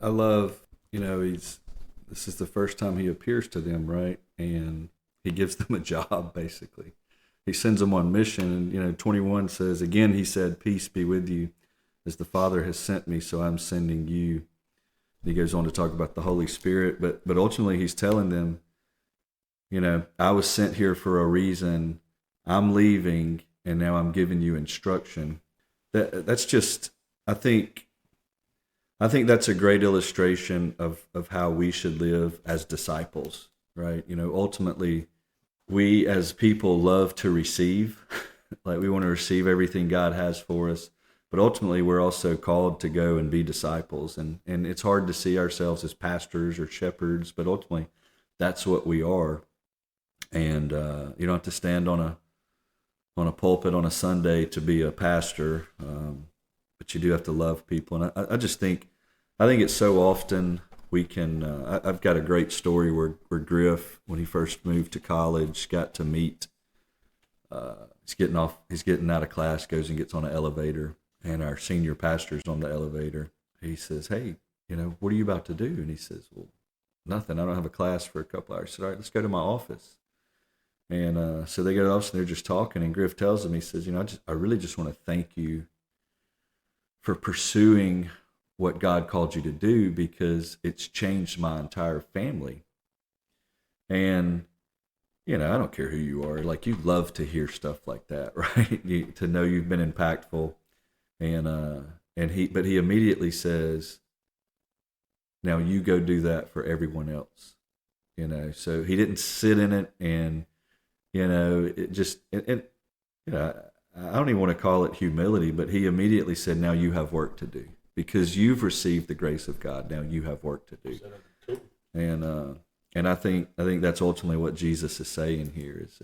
I love, this is the first time he appears to them, right? And he gives them a job, basically. He sends them on mission. And, 21 says, again, he said, peace be with you. As the Father has sent me, so I'm sending you. He goes on to talk about the Holy Spirit, but ultimately he's telling them, I was sent here for a reason. I'm leaving, and now I'm giving you instruction. That's just, I think, I think that's a great illustration of how we should live as disciples, right? Ultimately, we as people love to receive, like we want to receive everything God has for us. But ultimately, we're also called to go and be disciples. And it's hard to see ourselves as pastors or shepherds, but ultimately, that's what we are. And you don't have to stand on a pulpit on a Sunday to be a pastor, but you do have to love people. And I just think I think it's so often we can. I've got a great story where Griff, when he first moved to college, got to meet. He's getting out of class, goes and gets on an elevator, and our senior pastor's on the elevator. He says, "Hey, what are you about to do?" And he says, "Well, nothing. I don't have a class for a couple hours." I said, "All right, let's go to my office." And so they go to the office and they're just talking. And Griff tells him, he says, I really just want to thank you for pursuing what God called you to do because it's changed my entire family. And, I don't care who you are. Like, you love to hear stuff like that, right? To know you've been impactful. But he immediately says, now you go do that for everyone else. So he didn't sit in it and, it just, I don't even want to call it humility, but he immediately said, now you have work to do because you've received the grace of God. Now you have work to do. And, and I think that's ultimately what Jesus is saying here is,